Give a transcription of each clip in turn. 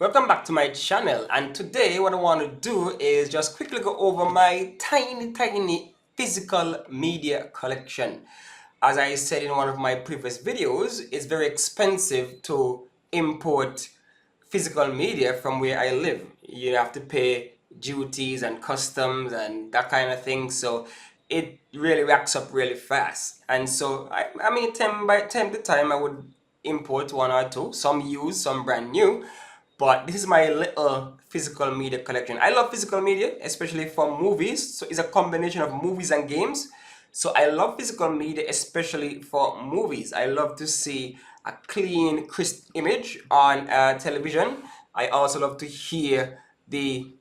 Welcome back to my channel, and today what I want to do is just quickly go over my tiny physical media collection. As I said in one of my previous videos, it's very expensive to import physical media from where I live. You have to pay duties and customs and that kind of thing, so it really racks up really fast. And so I mean, time to time I would import one or two, some used, some brand new, but this is my little physical media collection. I love physical media, especially for movies. So it's a combination of movies and games. So I love physical media, especially for movies. I love to see a clean, crisp image on television. I also love to hear the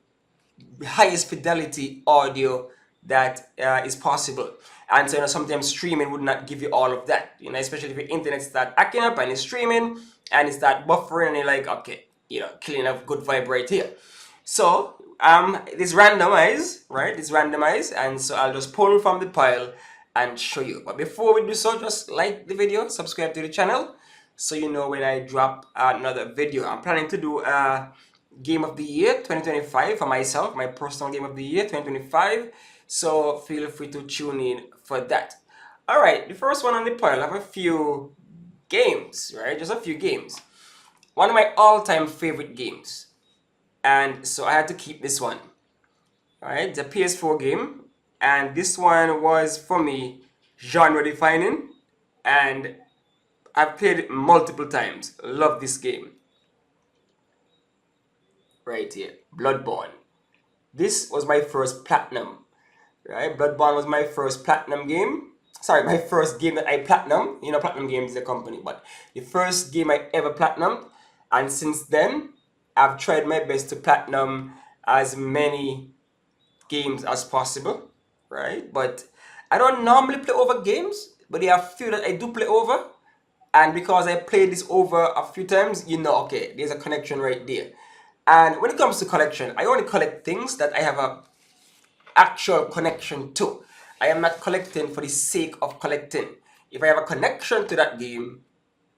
highest fidelity audio that is possible. And so, sometimes streaming would not give you all of that, especially if your internet start acting up and it's streaming and it start buffering and you're like, okay, killing a good vibe right here. So, it's randomized, right? It's randomized, and so I'll just pull from the pile and show you. But before we do so, just like the video, subscribe to the channel, so you know when I drop another video. I'm planning to do game of the year 2025 for myself, my personal game of the year 2025. So feel free to tune in for that. All right, the first one on the pile, I have a few games, right? Just a few games. One of my all-time favorite games, and so I had to keep this one. All right, the PS4 game, and this one was for me genre defining, and I've played it multiple times. Love this game right here, Bloodborne. This was my first platinum, right? Bloodborne was my first platinum game. Sorry, my first game that I platinum. Platinum Games is a company, but the first game I ever platinumed. And since then, I've tried my best to platinum as many games as possible, right? But I don't normally play over games, but there are a few that I do play over. And because I played this over a few times, okay, there's a connection right there. And when it comes to collection, I only collect things that I have a actual connection to. I am not collecting for the sake of collecting. If I have a connection to that game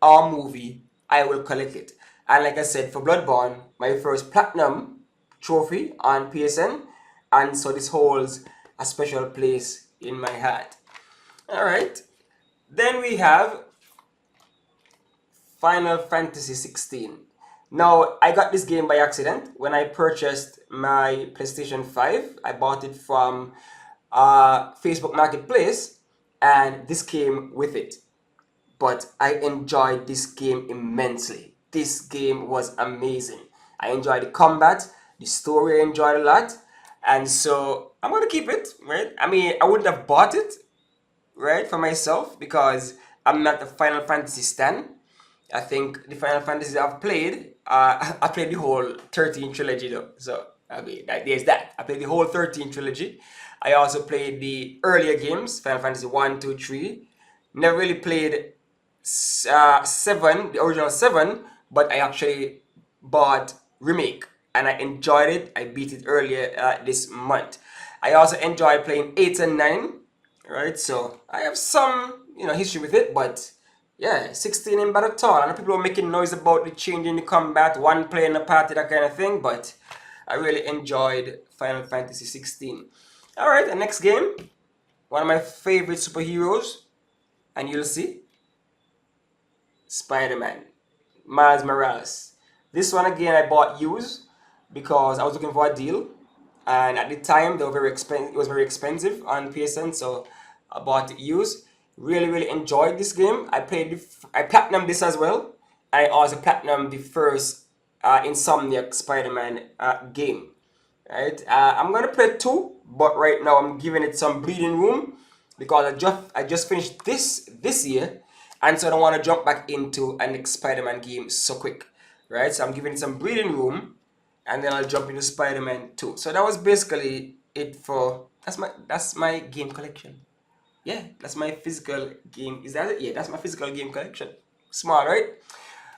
or movie, I will collect it. And like I said, for Bloodborne, my first platinum trophy on PSN, and so this holds a special place in my heart. All right. Then we have Final Fantasy 16. Now, I got this game by accident when I purchased my PlayStation 5. I bought it from Facebook Marketplace, and this came with it. But I enjoyed this game immensely. This game was amazing. I enjoyed the combat, the story I enjoyed a lot, and so I'm gonna keep it, right? I mean, I wouldn't have bought it, right, for myself because I'm not a Final Fantasy stan. I think the Final Fantasy I've played, I played the whole 13 trilogy though. So, I mean, there's that. I played the whole 13 trilogy. I also played the earlier games, Final Fantasy 1, 2, 3. Never really played 7, the original 7, but I actually bought Remake and I enjoyed it. I beat it earlier this month. I also enjoy playing 8 and 9, right? So, I have some, history with it, but yeah, 16 in battle town. I know people are making noise about the change in the combat, one player in the party, that kind of thing, but I really enjoyed Final Fantasy 16. Alright, the next game, one of my favorite superheroes, and you'll see, Spider-Man, Miles Morales. This one again I bought used because I was looking for a deal, and at the time they were very expensive. It was very expensive on PSN, so I bought it used. Really enjoyed this game. I platinum this as well. I also platinum the first Insomniac Spider-Man game. Right, I'm gonna play two, but right now I'm giving it some breathing room because I just finished this year, and so I don't want to jump back into a next Spider-Man game so quick, right? So I'm giving it some breathing room, and then I'll jump into Spider-Man 2. So that was basically it for that's my game collection. Yeah, that's my physical game. Is that it? Yeah, that's my physical game collection. Smart, right?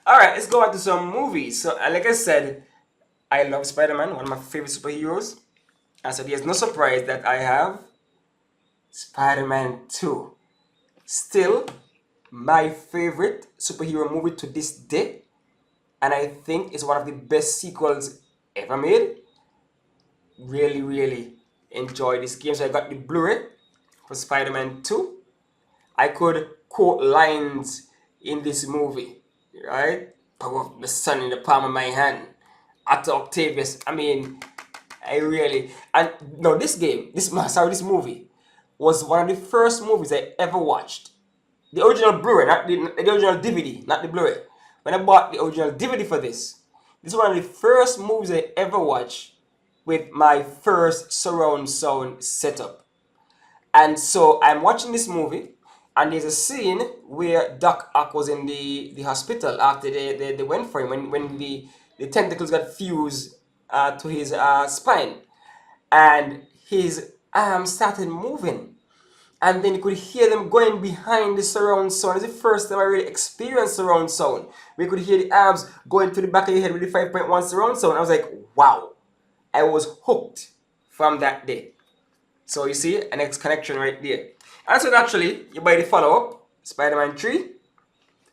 All right, let's go on to some movies. So, like I said, I love Spider-Man, one of my favorite superheroes. And so there's no surprise that I have Spider-Man 2. Still my favorite superhero movie to this day. and I think it's one of the best sequels ever made. Really, really enjoy this game. So I got the Blu-ray for Spider-Man 2. I could quote lines in this movie, right? Power of the sun in the palm of my hand. Otto Octavius. I mean, I really and no, this movie was one of the first movies I ever watched. The original Blu-ray, not the original DVD, not the Blu-ray. When I bought the original DVD for this is one of the first movies I ever watched with my first surround sound setup. And so I'm watching this movie, and there's a scene where Doc Ock was in the hospital after they went for him when the tentacles got fused to his spine, and his arms started moving. And then you could hear them going behind the surround sound. It's the first time I really experienced surround sound. We could hear the arms going to the back of your head with the 5.1 surround sound. I was like, wow. I was hooked from that day. So you see, an X connection right there. And so naturally, you buy the follow-up, Spider-Man 3.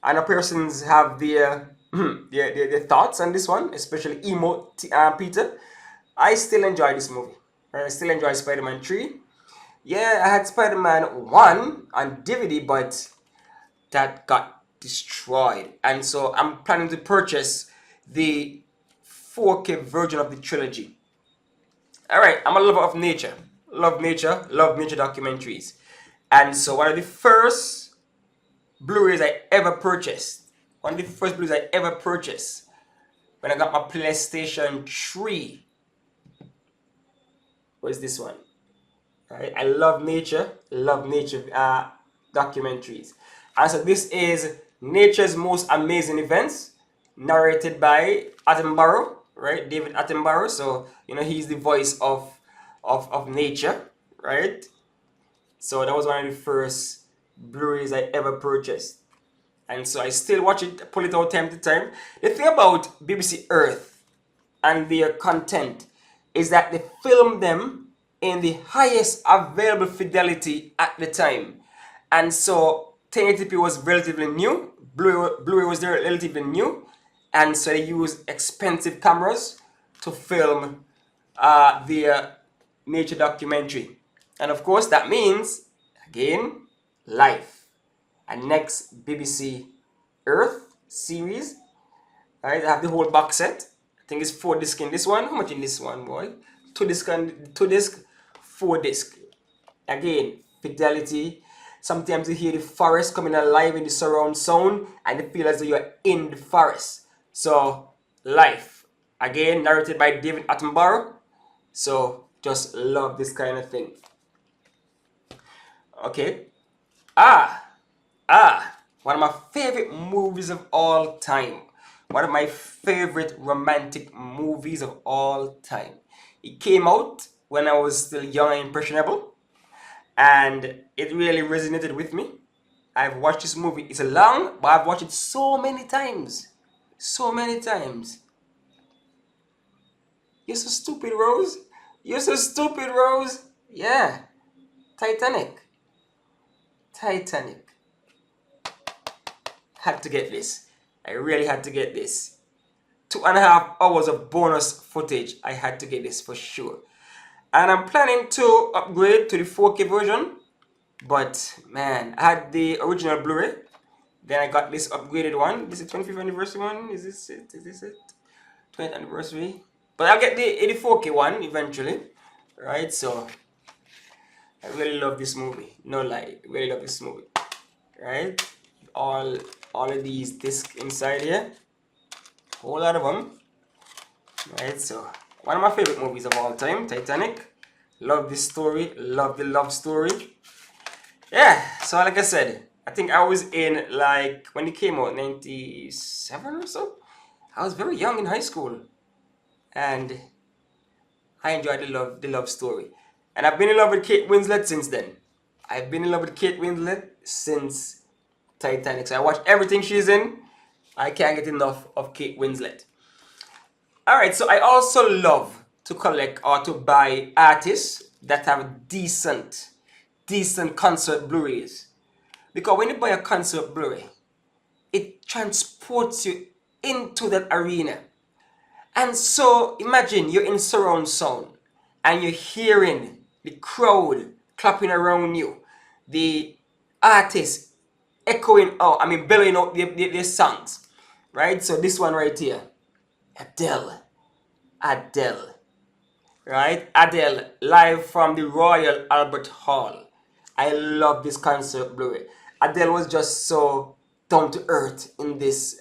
And the persons have their thoughts on this one, especially Emo Peter. I still enjoy this movie. I still enjoy Spider-Man 3. Yeah, I had Spider-Man 1 on DVD, but that got destroyed. And so I'm planning to purchase the 4K version of the trilogy. Alright, I'm a lover of nature. Love nature documentaries. And so one of the first Blu-rays I ever purchased, when I got my PlayStation 3, was this one. Right? I love nature documentaries. And so this is Nature's Most Amazing Events, narrated by Attenborough, right? David Attenborough. So, he's the voice of nature, right? So that was one of the first Blu-rays I ever purchased. And so I still watch it, pull it out time to time. The thing about BBC Earth and their content is that they film them in the highest available fidelity at the time. And so 1080p was relatively new, Blu-ray was relatively new, and so they use expensive cameras to film their nature documentary. And of course that means, again, life. And next BBC Earth series, right? I have the whole box set. I think it's 4 disc in this one. How much in this one, boy? 2 disc, 4 disc. Again, fidelity. Sometimes you hear the forest coming alive in the surround sound, and you feel as though you're in the forest. So, life. Again, narrated by David Attenborough. So, just love this kind of thing. Okay. One of my favorite movies of all time. One of my favorite romantic movies of all time. It came out when I was still young and impressionable, and it really resonated with me. I've watched this movie. It's long, but I've watched it so many times. So many times. You're so stupid, Rose. You're so stupid, Rose. Yeah. Titanic. Had to get this. I really had to get this. 2.5 hours of bonus footage. I had to get this for sure. And I'm planning to upgrade to the 4K version. But man, I had the original Blu-ray. Then I got this upgraded one. This is the 25th anniversary one. Is this it? 20th anniversary. But I'll get the 4K one eventually. Right? So I really love this movie. No lie. Really love this movie. Right? All of these discs inside here. Whole lot of them. Right? So one of my favorite movies of all time, Titanic. Love this story. Love the love story. Yeah, so like I said, I think I was in, like, when it came out, 97 or so. I was very young in high school. And I enjoyed the love story. And I've been in love with Kate Winslet since then. I've been in love with Kate Winslet since Titanic. So I watch everything she's in. I can't get enough of Kate Winslet. Alright, so I also love to collect or to buy artists that have decent concert Blu-rays. Because when you buy a concert Blu-ray, it transports you into that arena. And so imagine you're in surround sound and you're hearing the crowd clapping around you, the artists echoing out, bellowing out their songs, right? So this one right here, Adele, Adele, right? Adele, live from the Royal Albert Hall. I love this concert Blu-ray. Adele was just so down to earth in this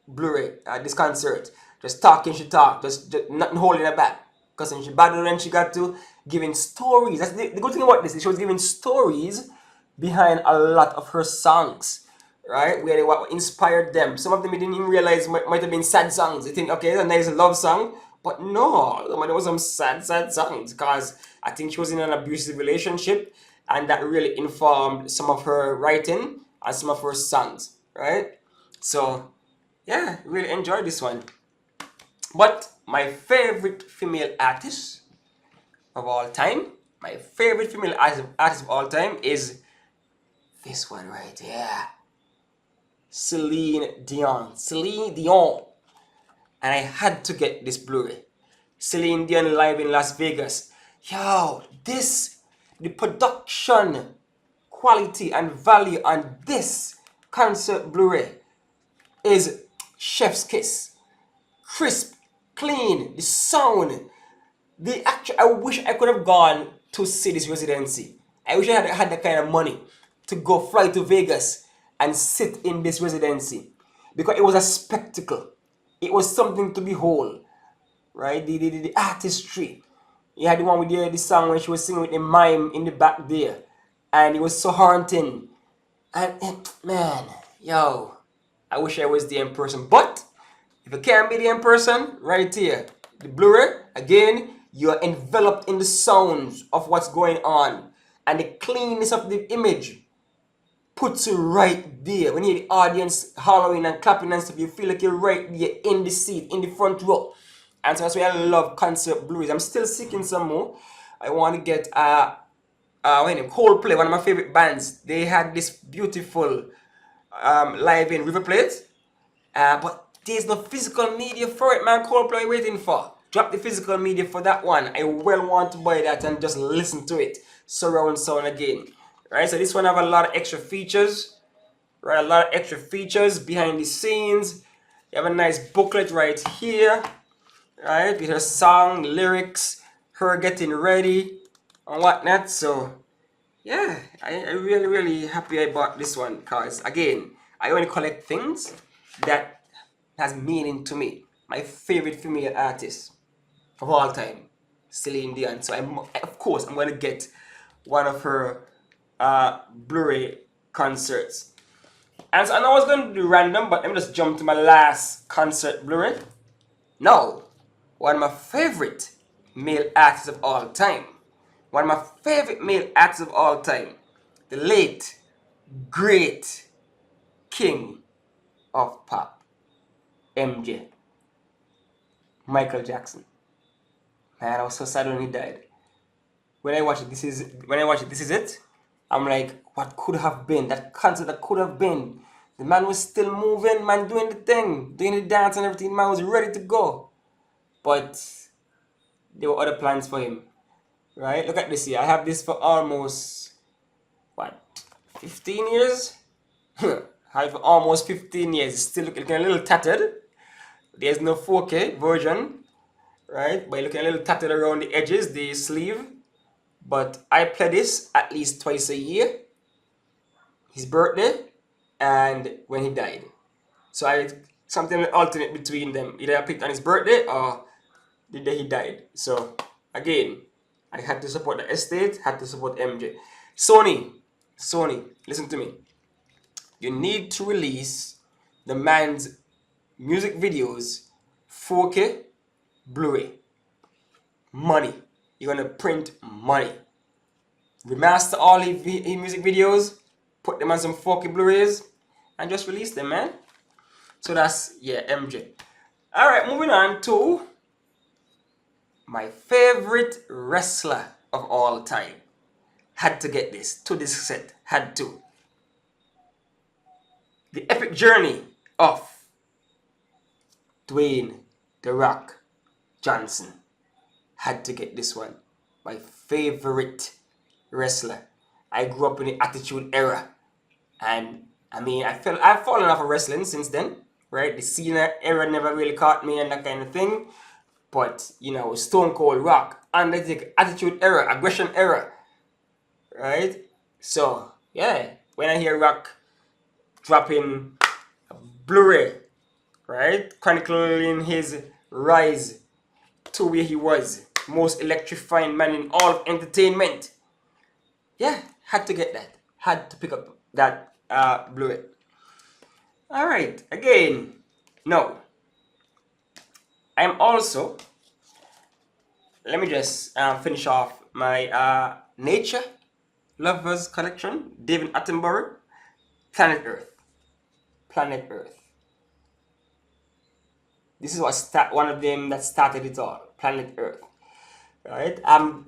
Blu-ray, this concert. Just talking, she talked, just nothing holding her back. Because when she battled and she got to giving stories. That's the good thing about this. She was giving stories behind a lot of her songs, right? Where they what inspired them. Some of them you didn't even realize might have been sad songs. You think, okay, it's a nice love song. But no, there was some sad songs. Because I think she was in an abusive relationship. And that really informed some of her writing and some of her songs, right? So, yeah, really enjoyed this one. But my favorite female artist of all time, my favorite female artist of all time is this one right here. Celine Dion. Celine Dion. And I had to get this Blu-ray. Celine Dion live in Las Vegas. Yo, the production quality and value on this concert Blu-ray is chef's kiss. Crisp, clean, the sound, I wish I could have gone to see this residency. I wish I had that kind of money to go fly to Vegas and sit in this residency, because it was a spectacle. It was something to behold, right? The artistry. You had the one with the song when she was singing with the mime in the back there, and it was so haunting. And man, yo, I wish I was there in person. But if you can't be there in person, right here, the Blu-ray, again, you're enveloped in the sounds of what's going on. And the cleanness of the image puts you right there. When you hear the audience hollering and clapping and stuff, you feel like you're right there in the seat, in the front row. And so that's why I love concert Blu-rays. I'm still seeking some more. I want to get Coldplay, one of my favorite bands. They had this beautiful live in River Plate. But there's no physical media for it, man. Coldplay waiting for. Drop the physical media for that one. I well want to buy that and just listen to it. Surround sound again. Right, so this one have a lot of extra features. Right, a lot of extra features behind the scenes. You have a nice booklet right here. Right, with her song, lyrics, her getting ready and whatnot. So yeah, I really happy I bought this one, because again, I only collect things that has meaning to me. My favorite female artist of all time, Celine Dion. So of course I'm gonna get one of her Blu-ray concerts. And so I know I was gonna do random, but let me just jump to my last concert Blu-ray. Now, one of my favorite male artists of all time. One of my favorite male artists of all time. The late, great king of pop, MJ. Michael Jackson. Man, I was so sad when he died. When I watch it, this is it. I'm like, what could have been? That concert that could have been. The man was still moving, man, doing the thing, doing the dance and everything. Man was ready to go. But there were other plans for him. Right? Look at this here. I have this for almost, 15 years? I have for almost 15 years. It's still looking a little tattered. There's no 4K version. Right? But looking a little tattered around the edges, the sleeve. But I play this at least twice a year. His birthday and when he died. So I something alternate between them. Either I picked on his birthday or the day he died. So again, I had to support the estate, had to support MJ. Sony, listen to me. You need to release the man's music videos 4K Blu-ray. Money. You're gonna print money. Remaster all his music videos, put them on some 4K Blu-rays, and just release them, man. So that's, yeah, MJ. Alright, moving on to my favorite wrestler of all time. Had to get this to this set. Had to. The epic journey of Dwayne The Rock Johnson. Had to get this one. My favorite wrestler. I grew up in the Attitude Era. And I mean, I've fallen off of wrestling since then, right? The Cena era never really caught me and that kind of thing. But, Stone Cold Rock, Undertaker, Attitude Era, Aggression Era, right? So, yeah, when I hear Rock dropping a Blu-ray, right? Chronicling his rise to where he was, most electrifying man in all of entertainment. Yeah, had to get that. Had to pick up that Blu-ray. Alright, again, no. I'm also, let me just finish off my nature lovers collection. David Attenborough, Planet Earth. Planet Earth. This is one of them that started it all. Planet Earth. Right?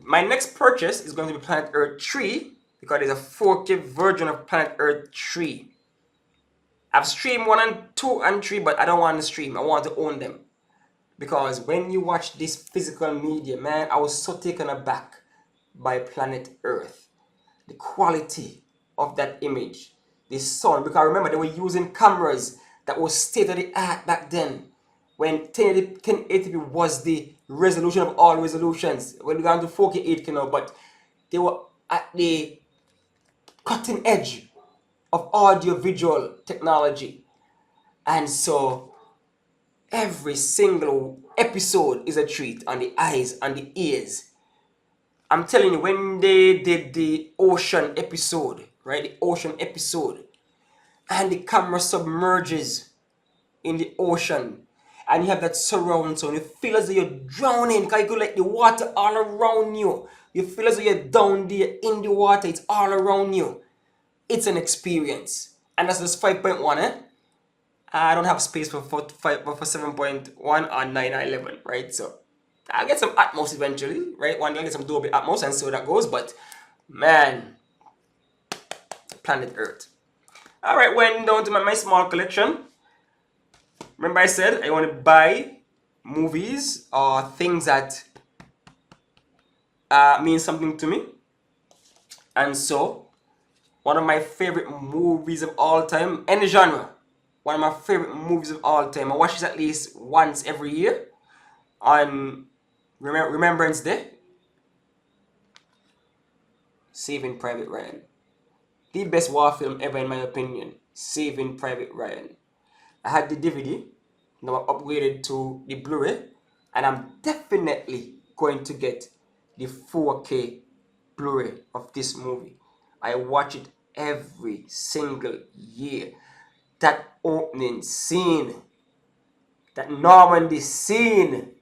My next purchase is going to be Planet Earth 3 because there's a 4K version of Planet Earth 3. I've streamed 1 and 2 and 3, but I don't want to stream. I want to own them. Because when you watch this physical media, man, I was so taken aback by Planet Earth. The quality of that image, the sound. Because remember, they were using cameras that was state of the art back then. When 1080p was the resolution of all resolutions. When we got to 4K 8K now, but they were at the cutting edge of audio-visual technology. And so every single episode is a treat on the eyes and the ears. I'm telling you, when they did the ocean episode, right? The ocean episode, and the camera submerges in the ocean, and you have that surround sound, you feel as though you're drowning because you go like the water all around you. You feel as though you're down there in the water, it's all around you. It's an experience. And that's just 5.1, eh? I don't have space for 7.1 or 9 or 11, right? So I'll get some Atmos eventually, right? One day I'll get some Dolby Atmos and see how that goes. But man, Planet Earth. Alright, went down to my small collection. Remember I said I want to buy movies or things that mean something to me. And so, one of my favorite movies of all time, any genre, one of my favorite movies of all time. I watch this at least once every year on Remembrance Day. Saving Private Ryan. The best war film ever in my opinion. Saving Private Ryan. I had the DVD, now I upgraded to the Blu-ray, and I'm definitely going to get the 4K Blu-ray of this movie. I watch it every single year. That opening scene, that Normandy scene,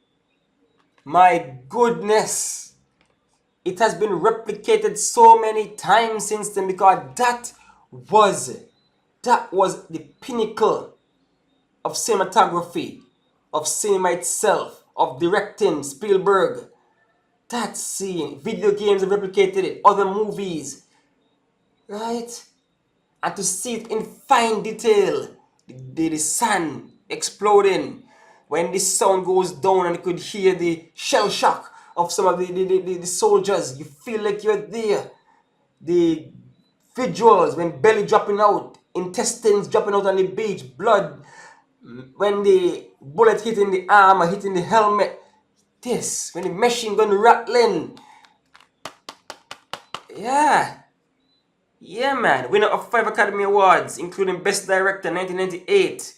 my goodness, it has been replicated so many times since then because that was the pinnacle of cinematography, of cinema itself, of directing, Spielberg. That scene, video games have replicated it, other movies, right? And to see it in fine detail, the sun exploding, when the sound goes down and you could hear the shell shock of some of the soldiers, you feel like you're there. The visuals, when belly dropping out, intestines dropping out on the beach, blood, when the bullet hitting the arm or hitting the helmet, this, when the machine gun rattling. Yeah, man. Winner of 5 Academy Awards, including Best Director 1998.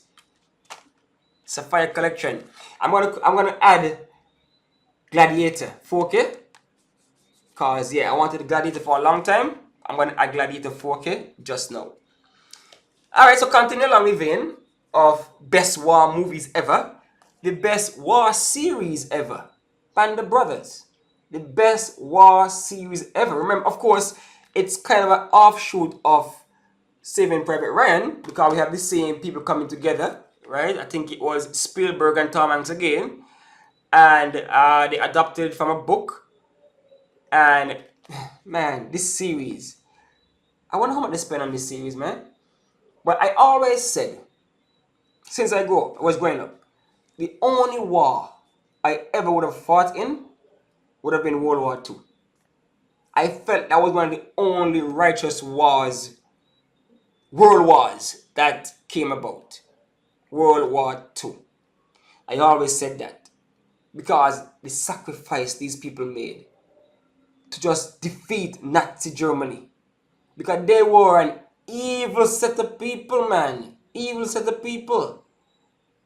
Sapphire Collection. I'm gonna add Gladiator 4K. Cause yeah, I wanted Gladiator for a long time. I'm gonna add Gladiator 4K just now. Alright, so continue along the vein of best war movies ever. The best war series ever. Band of Brothers. The best war series ever. Remember, of course, it's kind of an offshoot of Saving Private Ryan because we have the same people coming together, right? I think it was Spielberg and Tom Hanks again. And they adapted from a book. And man, this series, I wonder how much they spent on this series, man. But I always said, since I was growing up, the only war I ever would have fought in would have been World War II. I felt that was one of the only righteous world wars that came about. World War II. I always said that because the sacrifice these people made to just defeat Nazi Germany. Because they were an evil set of people, man. Evil set of people.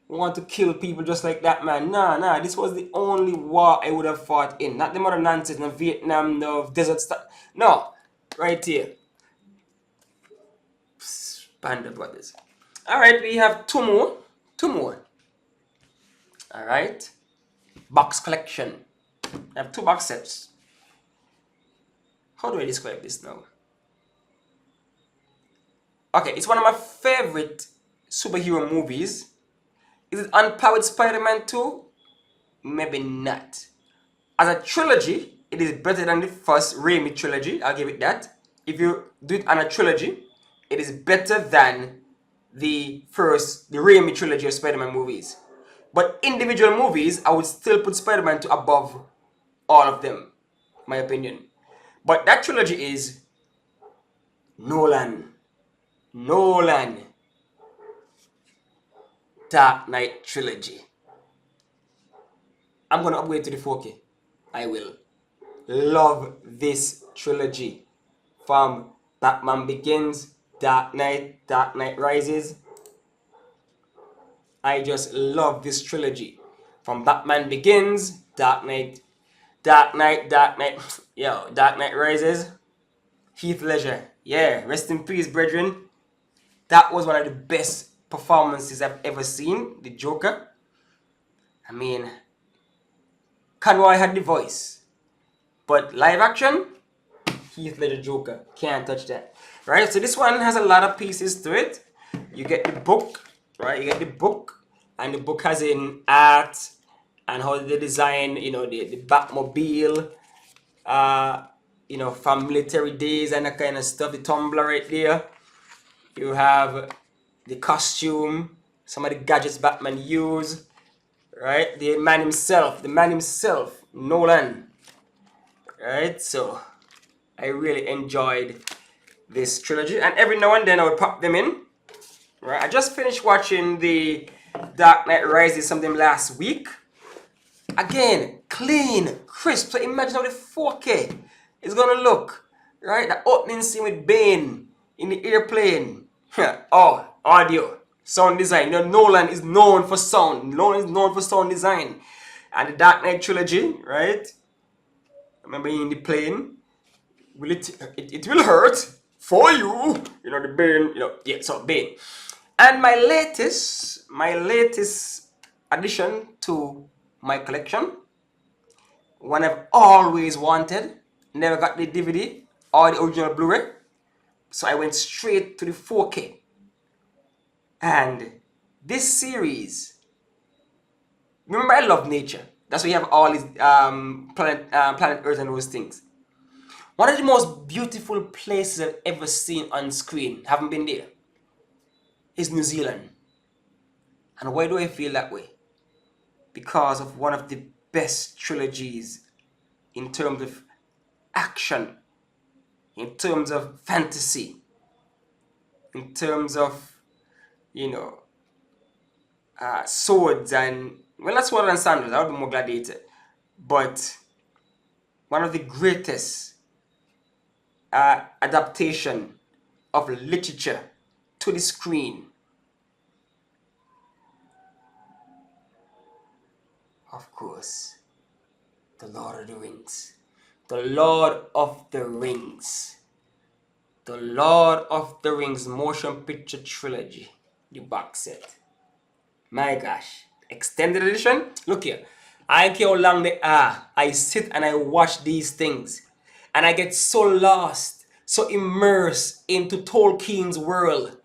Who want to kill people just like that, man. Nah. This was the only war I would have fought in. Not the other nonsense, no Vietnam, no desert stuff. No. Right here. Panda Brothers. Alright, we have two more. Two more. Alright. Box collection. I have two box sets. How do I describe this now? Okay, it's one of my favorite superhero movies. Is it on par with Spider-Man 2? Maybe not. As a trilogy, it is better than the first Raimi trilogy. I'll give it that. If you do it on a trilogy, it is better than the Raimi trilogy of Spider-Man movies. But individual movies, I would still put Spider-Man 2 above all of them, my opinion. But that trilogy is Nolan Dark Knight trilogy. I'm gonna upgrade to the 4K. I will. Love this trilogy. From Batman Begins, Dark Knight Rises. I just love this trilogy. From Batman Begins, Dark Knight, Dark Knight Rises. Heath Ledger. Yeah, rest in peace, brethren. That was one of the best performances I've ever seen. The Joker. I mean, Conroy had the voice. But live action, Heath Ledger Joker. Can't touch that. Right? So this one has a lot of pieces to it. You get the book. Right? You get the book. And the book has in art and how they design, the Batmobile. From military days and that kind of stuff. The tumbler right there. You have the costume, some of the gadgets Batman used, right? The man himself, Nolan, right? So I really enjoyed this trilogy, and every now and then I would pop them in, right? I just finished watching the Dark Knight Rises something last week. Again, clean, crisp. So imagine how the 4K is gonna look, right? The opening scene with Bane in the airplane. Oh, audio, sound design. Nolan is known for sound. Nolan is known for sound design. And the Dark Knight trilogy, right? Remember in the plane, it will hurt for you. The Bane, so Bane. And my latest addition to my collection, one I've always wanted, never got the DVD or the original Blu-ray. So I went straight to the 4K. And this series, remember I love nature. That's why you have all these planet Earth and those things. One of the most beautiful places I've ever seen on screen, haven't been there, is New Zealand. And why do I feel that way? Because of one of the best trilogies in terms of action, in terms of fantasy, in terms of, swords and, well, not sword and sandals, I would be more gladiator. But one of the greatest adaptation of literature to the screen. Of course, The Lord of the Rings. The Lord of the Rings. The Lord of the Rings motion picture trilogy. The box set. My gosh. Extended edition? Look here. I don't care how long they are. I sit and I watch these things. And I get so lost, so immersed into Tolkien's world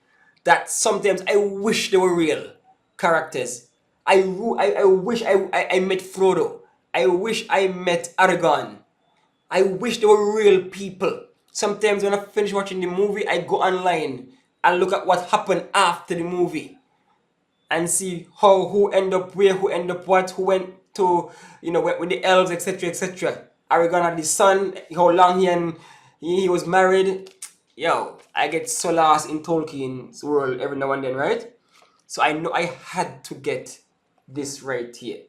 that sometimes I wish they were real characters. I wish I met Frodo. I wish I met Aragorn. I wish they were real people. Sometimes when I finish watching the movie, I go online and look at what happened after the movie. and see how who end up where, who end up what, who went to, with the elves, etc., etc. Aragorn had the son, how long he was married. Yo, I get so lost in Tolkien's world every now and then, right? So I know I had to get this right here.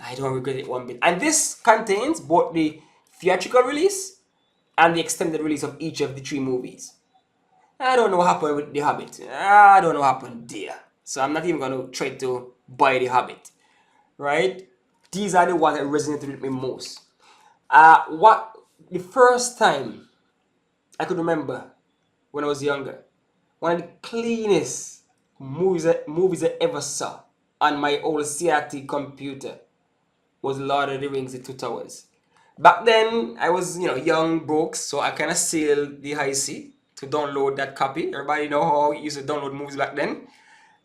I don't regret it one bit. And this contains both the theatrical release and the extended release of each of the 3 movies. I don't know what happened with The Hobbit. I don't know what happened there. So I'm not even going to try to buy The Hobbit. Right? These are the ones that resonated with me most. What the first time I could remember when I was younger, one of the cleanest movies I ever saw on my old CRT computer was Lord of the Rings: The Two Towers. Back then, I was, young, broke, so I kind of sailed the high sea to download that copy. Everybody know how I used to download movies back then.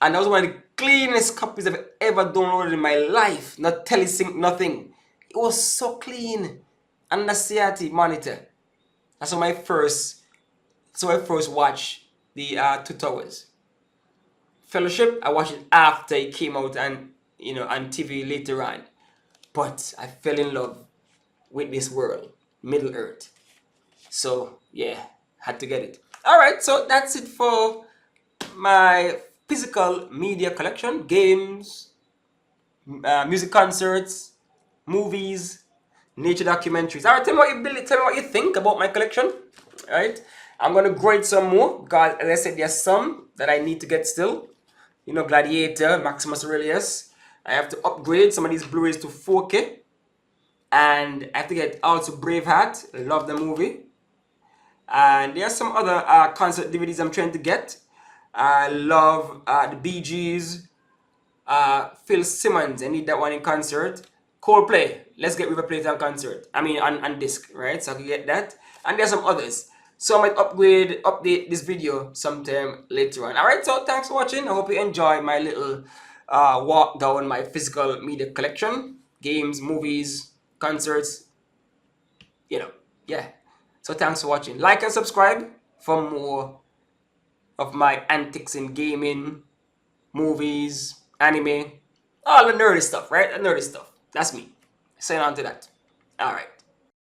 And that was one of the cleanest copies I've ever downloaded in my life. Not telesync, nothing. It was so clean. And the CRT monitor. That's when I first watched the Two Towers. Fellowship, I watched it after it came out and, on TV later on. But I fell in love with this world, Middle Earth. So yeah, had to get it. All right, so that's it for my physical media collection: games, music concerts, movies, nature documentaries. All right, tell me what you believe, tell me what you think about my collection. All right, I'm gonna grade some more because, as I said, there's some that I need to get still. Gladiator, Maximus Aurelius. I have to upgrade some of these Blu-rays to 4K. And I have to get also Braveheart. Love the movie. And there's some other concert DVDs I'm trying to get. I love the Bee Gees, Phil Simmons. I need that one in concert. Coldplay. Let's get River Plate on concert. I mean on disc, right? So I can get that. And there's some others. So I might update this video sometime later on. Alright, so thanks for watching. I hope you enjoy my little walk down my physical media collection. Games, movies, concerts, yeah. So thanks for watching. Like and subscribe for more of my antics in gaming, movies, anime, all the nerdy stuff, right? The nerdy stuff. That's me. Saying on to that. All right.